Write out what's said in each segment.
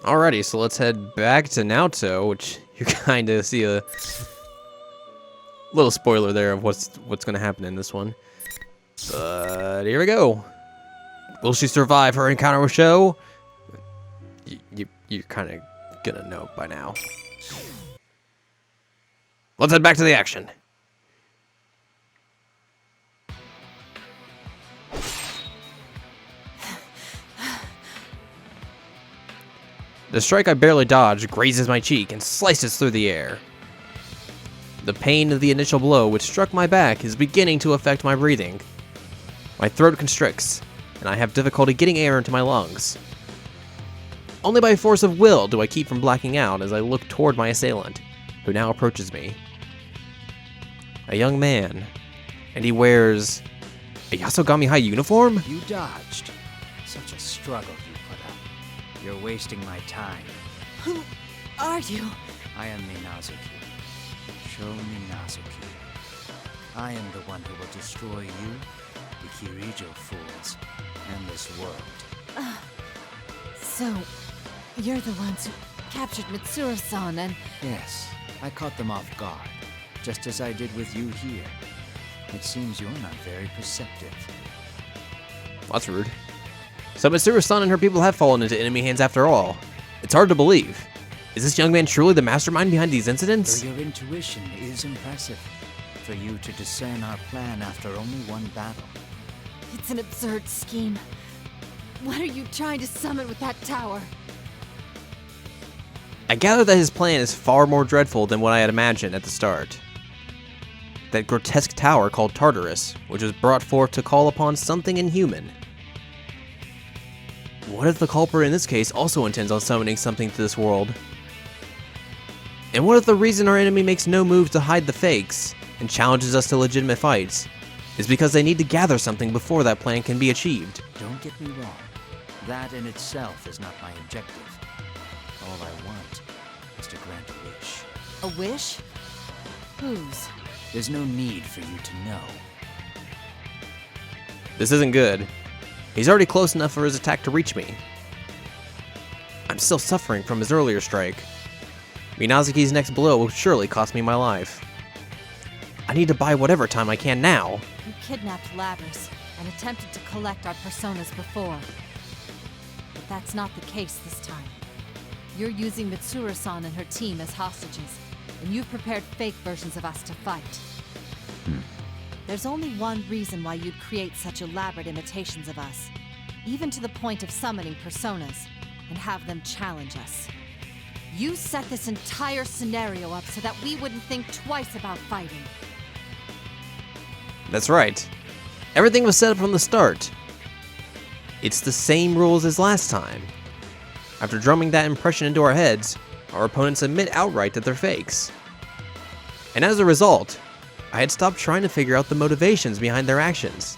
Alrighty, so let's head back to Naoto, which you kind of see a little spoiler there of what's going to happen in this one. But here we go. Will she survive her encounter with Sho? You're kind of gonna know by now. Let's head back to the action. The strike I barely dodged grazes my cheek and slices through the air. The pain of the initial blow which struck my back is beginning to affect my breathing. My throat constricts, and I have difficulty getting air into my lungs. Only by force of will do I keep from blacking out as I look toward my assailant, who now approaches me. A young man, and he wears a Yasogami High uniform? You dodged. Such a struggle you put up. You're wasting my time. Who are you? I am Minazuki. Sho Minazuki. I am the one who will destroy you, the Kirijo fools, and this world. So, you're the ones who captured Mitsuru-san and... Yes, I caught them off guard, just as I did with you here. It seems you're not very perceptive. Well, that's rude. So Mitsuru-san and her people have fallen into enemy hands after all. It's hard to believe. Is this young man truly the mastermind behind these incidents? Though your intuition is impressive. For you to discern our plan after only one battle. It's an absurd scheme. What are you trying to summon with that tower? I gather that his plan is far more dreadful than what I had imagined at the start. That grotesque tower called Tartarus, which was brought forth to call upon something inhuman. What if the culprit in this case also intends on summoning something to this world? And what if the reason our enemy makes no move to hide the fakes and challenges us to legitimate fights is because they need to gather something before that plan can be achieved? Don't get me wrong. That in itself is not my objective. All I want is to grant a wish. A wish? Whose? There's no need for you to know. This isn't good. He's already close enough for his attack to reach me. I'm still suffering from his earlier strike. Minazuki's next blow will surely cost me my life. I need to buy whatever time I can now. You kidnapped Labrys and attempted to collect our personas before. But that's not the case this time. You're using Mitsuru-san and her team as hostages, and you've prepared fake versions of us to fight. There's only one reason why you'd create such elaborate imitations of us, even to the point of summoning personas, and have them challenge us. You set this entire scenario up so that we wouldn't think twice about fighting. That's right. Everything was set up from the start. It's the same rules as last time. After drumming that impression into our heads, our opponents admit outright that they're fakes. And as a result, I had stopped trying to figure out the motivations behind their actions.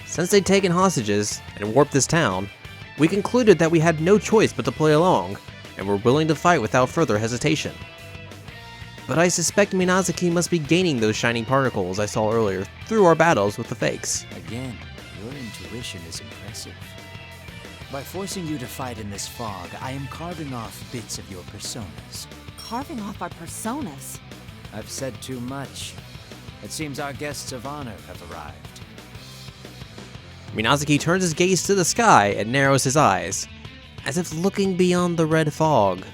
Since they'd taken hostages and warped this town, we concluded that we had no choice but to play along, and were willing to fight without further hesitation. But I suspect Minazuki must be gaining those shining particles I saw earlier through our battles with the fakes. Again, your intuition is impressive. By forcing you to fight in this fog, I am carving off bits of your personas. Carving off our personas? I've said too much. It seems our guests of honor have arrived. Minazuki turns his gaze to the sky and narrows his eyes, as if looking beyond the red fog.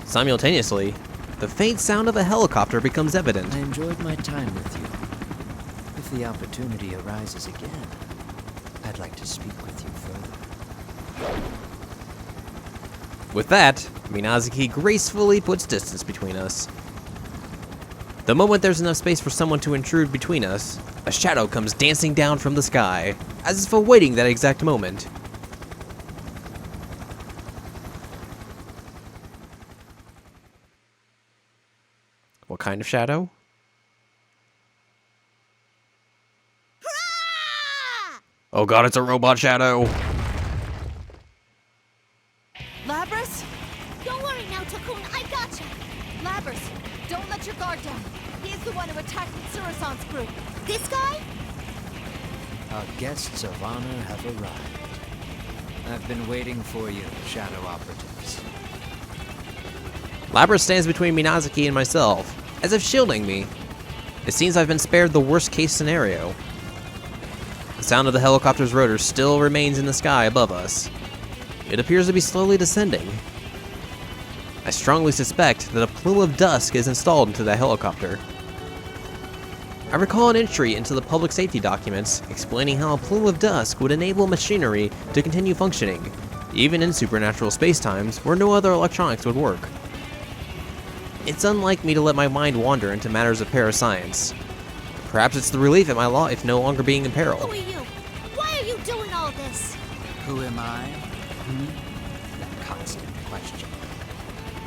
Simultaneously, the faint sound of a helicopter becomes evident. I enjoyed my time with you. If the opportunity arises again, I'd like to speak with you further. With that, Minazuki gracefully puts distance between us. The moment there's enough space for someone to intrude between us, a shadow comes dancing down from the sky, as if awaiting that exact moment. What kind of shadow? Oh god, it's a robot shadow! Labrys? Don't worry now, Takun, I gotcha! Labrys, don't let your guard down. He's the one who attacked Mitsuru-san's group. This guy? Our guests of honor have arrived. I've been waiting for you, Shadow Operatives. Labrys stands between Minazuki and myself, as if shielding me. It seems I've been spared the worst-case scenario. The sound of the helicopter's rotor still remains in the sky above us. It appears to be slowly descending. I strongly suspect that a plume of dust is installed into the helicopter. I recall an entry into the public safety documents explaining how a plume of dust would enable machinery to continue functioning, even in supernatural spacetimes where no other electronics would work. It's unlike me to let my mind wander into matters of parascience. Perhaps it's the relief at my life no longer being in peril. Who are you? Why are you doing all this? Who am I? That constant question.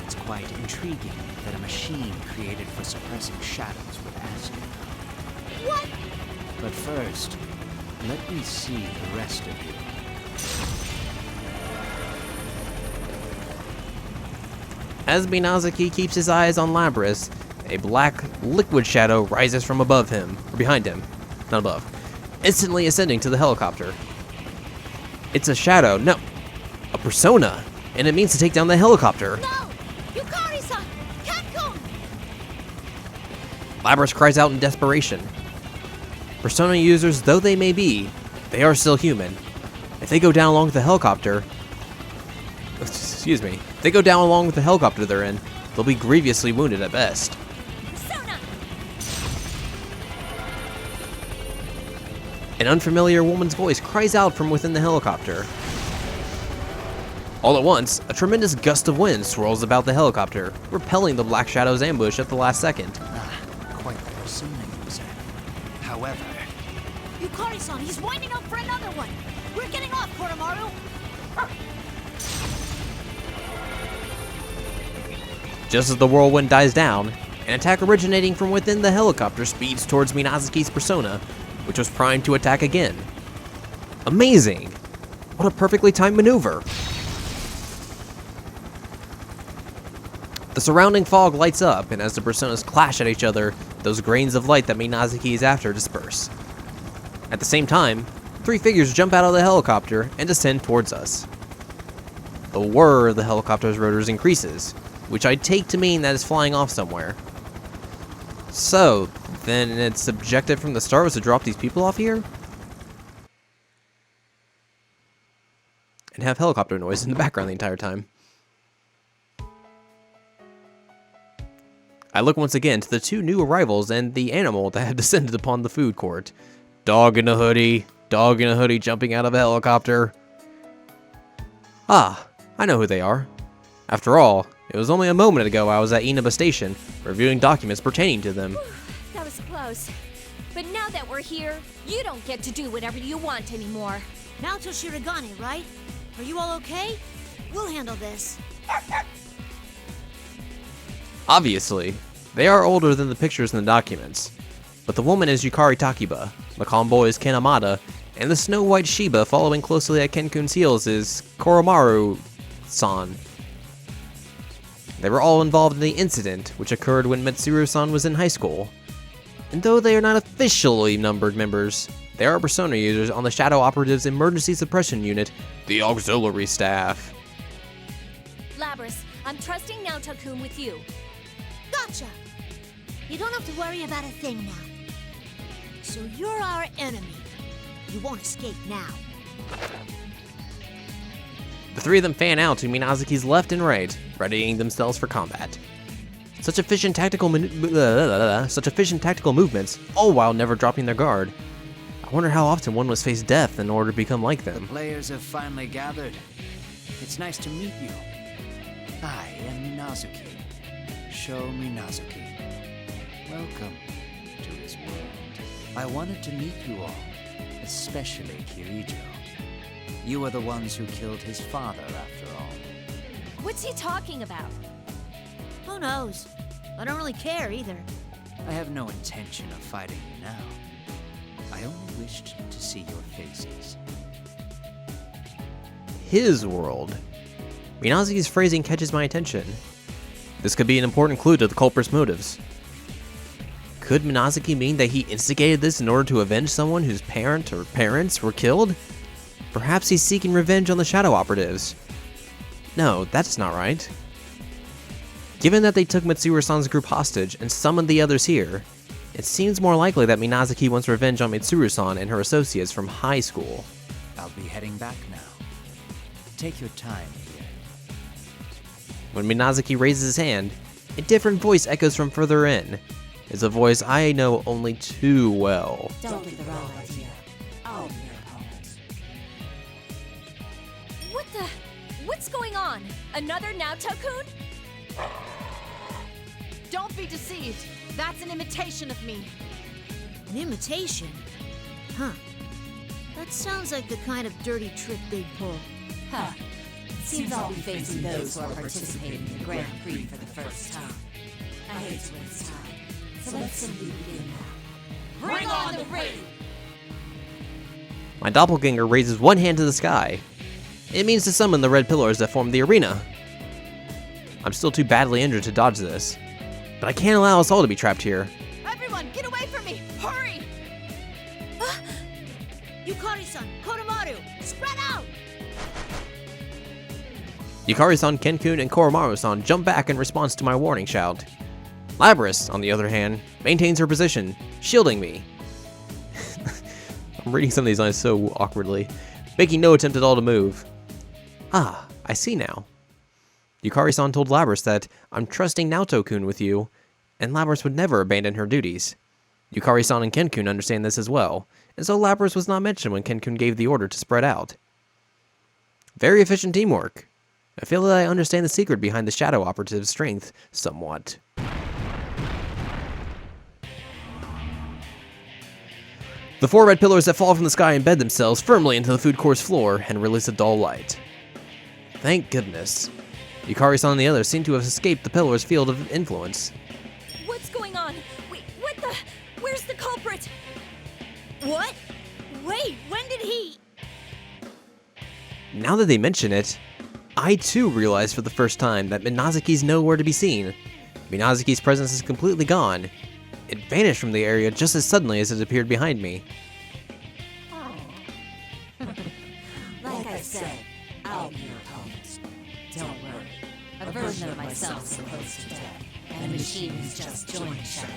It's quite intriguing that a machine created for suppressing shadows would ask you. What? But first, let me see the rest of you. As Minazuki keeps his eyes on Labrys, a black liquid shadow rises from above him, or behind him, not above, instantly ascending to the helicopter. It's a shadow, no, a persona, and it means to take down the helicopter. No! Yukari-san! Cancun! Labrys cries out in desperation. Persona users though they may be, they are still human. If they go down along with the helicopter, if they go down along with the helicopter they're in, they'll be grievously wounded at best. Persona! An unfamiliar woman's voice cries out from within the helicopter. All at once, a tremendous gust of wind swirls about the helicopter, repelling the Black Shadow's ambush at the last second. Quite the persona user. However, Yukari-san, he's winding up for another one! We're getting off, Koromaru! Just as the whirlwind dies down, an attack originating from within the helicopter speeds towards Minazuki's persona, which was primed to attack again. Amazing! What a perfectly timed maneuver! The surrounding fog lights up, and as the personas clash at each other, those grains of light that Minazuki is after disperse. At the same time, three figures jump out of the helicopter and descend towards us. The whir of the helicopter's rotors increases, which I take to mean that it's flying off somewhere. So, then its objective from the start was to drop these people off here? And have helicopter noise in the background the entire time. I look once again to the two new arrivals and the animal that had descended upon the food court. Dog in a hoodie jumping out of a helicopter. Ah, I know who they are. After all, it was only a moment ago I was at Inaba Station, reviewing documents pertaining to them. That was close. But now that we're here, you don't get to do whatever you want anymore. Naoto Shirogane, right? Are you all okay? We'll handle this. Obviously, they are older than the pictures in the documents, but the woman is Yukari Takiba, the calm boy is Ken Amada, and the Snow White Shiba following closely at Kenkun's heels is Koromaru-san. They were all involved in the incident, which occurred when Mitsuru-san was in high school. And though they are not officially numbered members, they are persona users on the Shadow Operatives Emergency Suppression Unit, the Auxiliary Staff. Labrys, I'm trusting Naoto-kun with you. Gotcha! You don't have to worry about a thing now. So you're our enemy. You won't escape now. The three of them fan out to Minazuki's left and right, readying themselves for combat. Such efficient tactical movements, all while never dropping their guard. I wonder how often one must face death in order to become like them. players have finally gathered. It's nice to meet you. I am Minazuki. Sho Minazuki. Welcome to his world. I wanted to meet you all, especially Kirijo. You are the ones who killed his father, after all. What's he talking about? Who knows? I don't really care either. I have no intention of fighting you now. I only wished to see your faces. His world. Minazuki's phrasing catches my attention. This could be an important clue to the culprit's motives. Could Minazuki mean that he instigated this in order to avenge someone whose parent or parents were killed? Perhaps he's seeking revenge on the Shadow Operatives. No, that's not right. Given that they took Mitsuru-san's group hostage and summoned the others here, it seems more likely that Minazuki wants revenge on Mitsuru-san and her associates from high school. I'll be heading back now. Take your time here. When Minazuki raises his hand, a different voice echoes from further in. It's a voice I know only too well. Don't get the wrong idea. I'll be your opponent. What's going on? Another Naoto-kun? Don't be deceived. That's an imitation of me. An imitation? Huh. That sounds like the kind of dirty trick they'd pull. Huh. Seems I'll be facing those who are participating in the Grand Prix for the first time. I hate to waste time, so let's simply begin now. Bring on the ring! My doppelganger raises one hand to the sky. It means to summon the red pillars that form the arena. I'm still too badly injured to dodge this, but I can't allow us all to be trapped here. Everyone, get away from me! Hurry! Yukari-san, Kodomaru, spread out! Yukari-san, Kenkun, and Koromaru-san jump back in response to my warning shout. Labrys, on the other hand, maintains her position, shielding me. I'm reading some of these lines so awkwardly, making no attempt at all to move. Ah, I see now. Yukari-san told Labrys that I'm trusting Naoto-kun with you, and Labrys would never abandon her duties. Yukari-san and Kenkun understand this as well, and so Labrys was not mentioned when Kenkun gave the order to spread out. Very efficient teamwork. I feel that I understand the secret behind the Shadow Operative's strength somewhat. The four red pillars that fall from the sky embed themselves firmly into the food court's floor and release a dull light. Thank goodness. Yukari-san and the others seem to have escaped the pillar's field of influence. What's going on? Wait, what the? Where's the culprit? What? Wait, when did he... Now that they mention it, I too realize for the first time that Minazuki's nowhere to be seen. Minazuki's presence is completely gone. It vanished from the area just as suddenly as it appeared behind me. Like I said, I'll be your opponent. Don't worry. A version of myself is close to death, and a machine who's just joined Shadow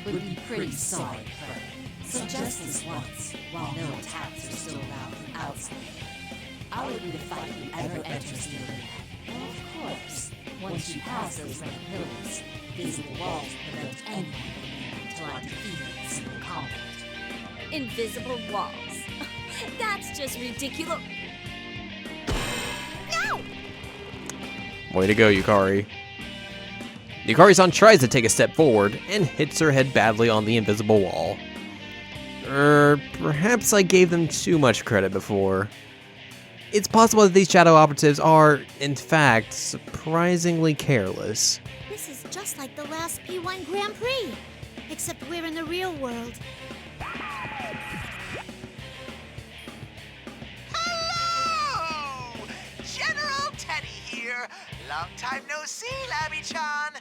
would be pretty sorry for her. So just this once, while no attacks are still allowed from outside, I'll let you to fight whoever enters the arena. And of course, once you pass those red pillars, visible walls prevent anyone from leaving until I'm defeated in single combat. Invisible walls. That's just ridiculous. No! Way to go, Yukari. Yukari-san tries to take a step forward and hits her head badly on the invisible wall. Perhaps I gave them too much credit before. It's possible that these Shadow Operatives are, in fact, surprisingly careless. This is just like the last P1 Grand Prix, except we're in the real world. Hello! General Teddy here. Long time no see, Labby-chan.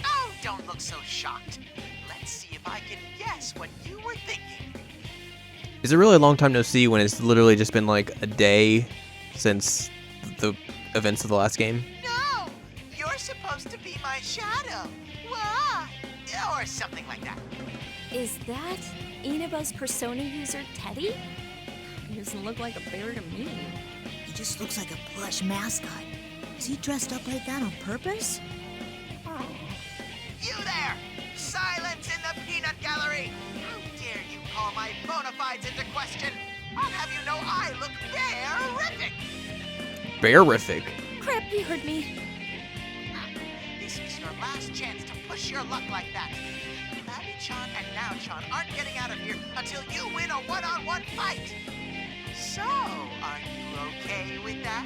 Oh, don't look so shocked. Let's see if I can guess what you were thinking. Is it really a long time no see when it's literally just been like a day since the events of the last game? No! You're supposed to be my shadow. Wah! Or something like that. Is that Inaba's persona user Teddy? He doesn't look like a bear to me. He just looks like a plush mascot. Is he dressed up like that on purpose? You there! Silence in the peanut gallery! How dare you call my bona fides into question? I'll have you know I look bearific! Bearific. Crap, you heard me. This is your last chance to push your luck like that. Labby-chan and Now-chan aren't getting out of here until you win a one-on-one fight. So, are you okay with that?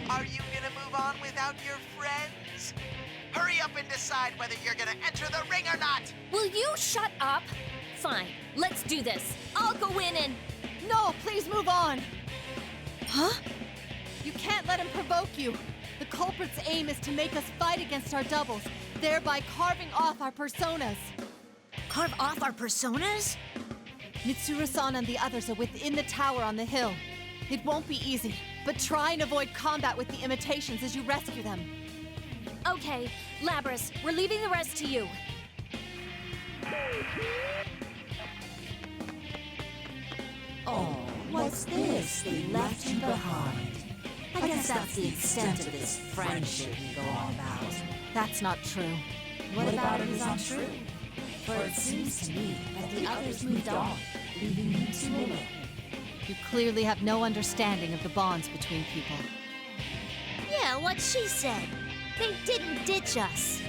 Are you gonna move on without your friends? Hurry up and decide whether you're gonna enter the ring or not! Will you shut up? Fine, let's do this. I'll go in and... No, please move on! Huh? You can't let him provoke you. The culprit's aim is to make us fight against our doubles, thereby carving off our personas. Carve off our personas? Mitsuru-san and the others are within the tower on the hill. It won't be easy, but try and avoid combat with the imitations as you rescue them. Okay, Labrys, we're leaving the rest to you. Oh, what's this? They left you behind. I guess that's the extent of this friendship you go on about. That's not true. What about it is untrue? For it seems to me that the others moved on, leaving you two alone. You clearly have no understanding of the bonds between people. Yeah, what she said. They didn't ditch us.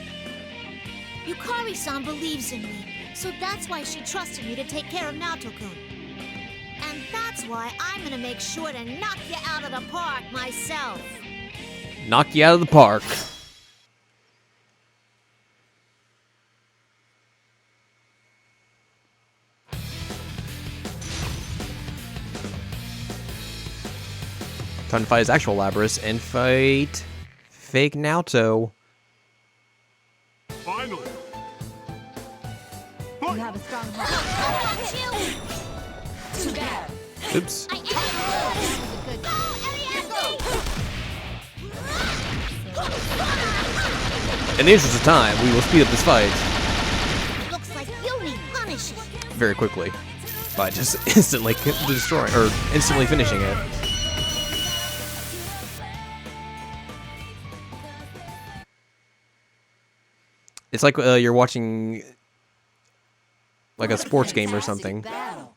Yukari-san believes in me, so that's why she trusted me to take care of Naoto-kun. And that's why I'm gonna make sure to knock you out of the park myself. Knock you out of the park. Time to fight his actual Labrys and fight fake Naoto. Finally! You have a strong heart. Too bad. Oops. In the interest of time, we will speed up this fight Looks like you need punishing. very quickly by just instantly destroying or instantly finishing it. It's like you're watching like a sports game or something. Battle.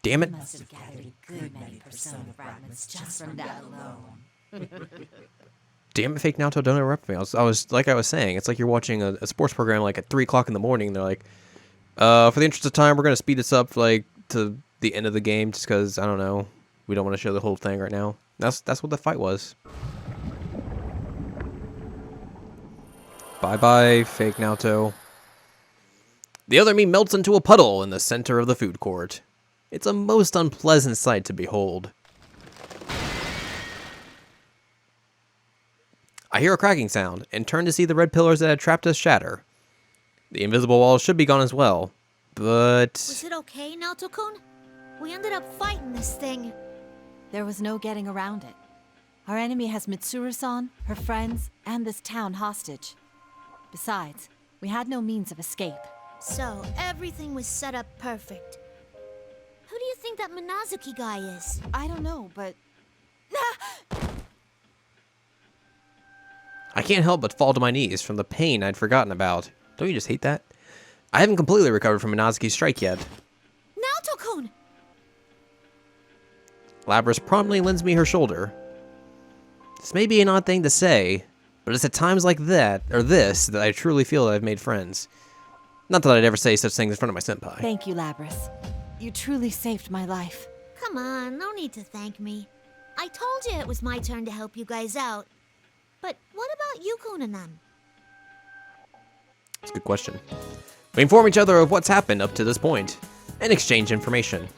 Damn it. Must have gathered a good many persona fragments just from that alone. Damn it, fake Naoto, don't interrupt me. I was saying, it's like you're watching a sports program like at 3 o'clock in the morning. They're like, for the interest of time, we're gonna speed this up like to the end of the game, just because I don't know, we don't want to show the whole thing right now. That's what the fight was. Bye bye, fake Naoto. The other me melts into a puddle in the center of the food court. It's a most unpleasant sight to behold. I hear a cracking sound, and turn to see the red pillars that had trapped us shatter. The invisible wall should be gone as well, but... Was it okay, Naoto-kun? We ended up fighting this thing. There was no getting around it. Our enemy has Mitsuru-san, her friends, and this town hostage. Besides, we had no means of escape. So, everything was set up perfect. Who do you think that Minazuki guy is? I don't know, but... I can't help but fall to my knees from the pain I'd forgotten about. Don't you just hate that? I haven't completely recovered from Minazuki's strike yet. Naoto-kun! Labrys promptly lends me her shoulder. This may be an odd thing to say, but it's at times like that, or this, that I truly feel that I've made friends. Not that I'd ever say such things in front of my senpai. Thank you, Labrys. You truly saved my life. Come on, no need to thank me. I told you it was my turn to help you guys out. But what about Yukon and them? That's a good question. We inform each other of what's happened up to this point, and exchange information.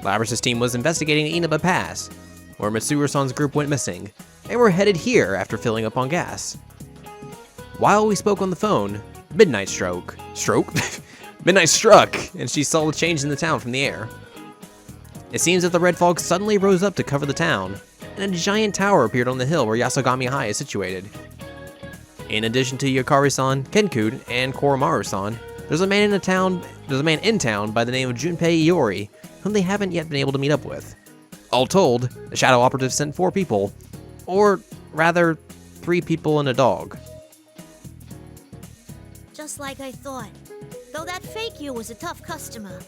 Labrys' team was investigating Inaba Pass, where Mitsuru-san's group went missing, and were headed here after filling up on gas. While we spoke on the phone, midnight struck, and she saw the change in the town from the air. It seems that the red fog suddenly rose up to cover the town, and a giant tower appeared on the hill where Yasogami High is situated. In addition to Yukari-san, Kenkun, and Koromaru-san, there's a man in town by the name of Junpei Iori, whom they haven't yet been able to meet up with. All told, the Shadow Operative sent 4 people, or rather, 3 people and a dog. Just like I thought. Though that fake you was a tough customer.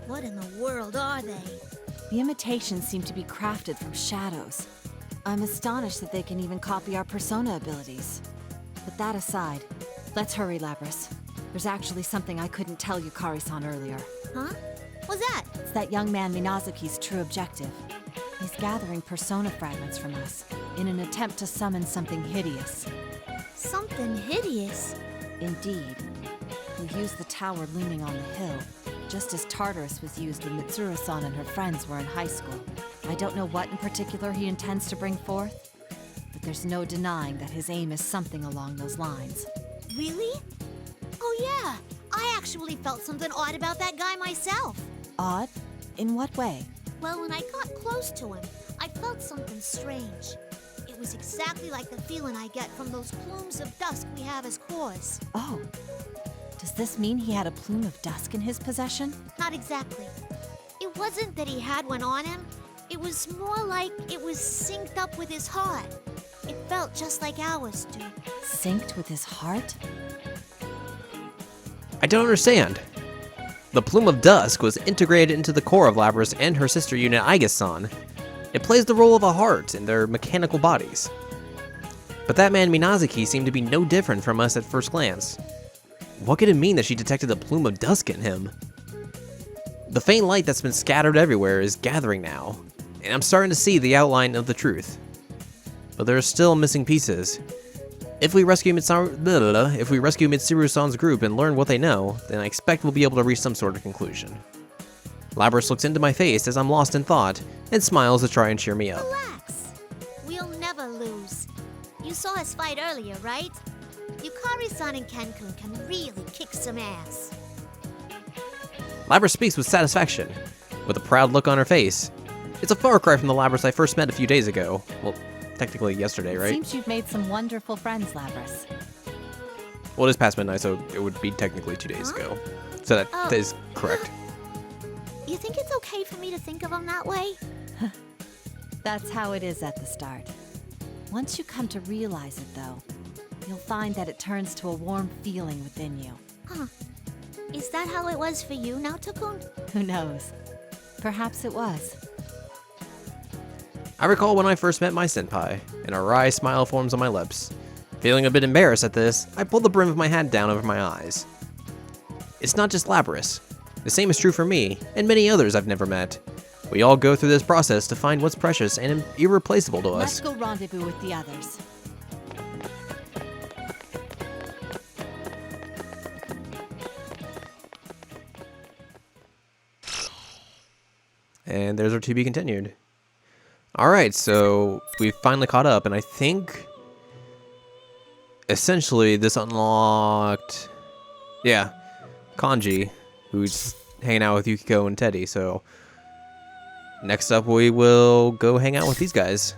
What in the world are they? The imitations seem to be crafted from shadows. I'm astonished that they can even copy our persona abilities. But that aside, let's hurry, Labrys. There's actually something I couldn't tell Yukari-san earlier. Huh? What's that? It's that young man Minazuki's true objective. He's gathering persona fragments from us, in an attempt to summon something hideous. Something hideous? Indeed. He used the tower looming on the hill, just as Tartarus was used when Mitsuru-san and her friends were in high school. I don't know what in particular he intends to bring forth, but there's no denying that his aim is something along those lines. Really? Oh yeah, I actually felt something odd about that guy myself. Odd? In what way? Well, when I got close to him, I felt something strange. It was exactly like the feeling I get from those plumes of dust we have as cores. Oh. Does this mean he had a plume of dusk in his possession? Not exactly. It wasn't that he had one on him. It was more like it was synced up with his heart. It felt just like ours do. Synced with his heart? I don't understand. The Plume of Dusk was integrated into the core of Labrys and her sister unit Aegisan. It plays the role of a heart in their mechanical bodies. But that man Minazuki seemed to be no different from us at first glance. What could it mean that she detected a Plume of Dusk in him? The faint light that's been scattered everywhere is gathering now, and I'm starting to see the outline of the truth. But there are still missing pieces. If we rescue Mitsuru-san's group and learn what they know, then I expect we'll be able to reach some sort of conclusion. Labrys looks into my face as I'm lost in thought, and smiles to try and cheer me up. Relax. We'll never lose. You saw us fight earlier, right? Yukari-san and Ken-kun can really kick some ass. Labrys speaks with satisfaction, with a proud look on her face. It's a far cry from the Labrys I first met a few days ago. Well, technically yesterday, right? Seems you've made some wonderful friends, Labrys. Well, it is past midnight, so it would be technically 2 days ago. So that is correct. You think it's okay for me to think of him that way? That's how it is at the start. Once you come to realize it, though, you'll find that it turns to a warm feeling within you. Huh. Is that how it was for you, Naoto-kun? Who knows? Perhaps it was. I recall when I first met my senpai, and a wry smile forms on my lips. Feeling a bit embarrassed at this, I pull the brim of my hat down over my eyes. It's not just Labrys. The same is true for me, and many others I've never met. We all go through this process to find what's precious and irreplaceable to Let's us. go rendezvous with the others. And there's our to be continued. Alright, so we've finally caught up, and I think essentially this unlocked, yeah, Kanji, who's hanging out with Yukiko and Teddy, so next up we will go hang out with these guys.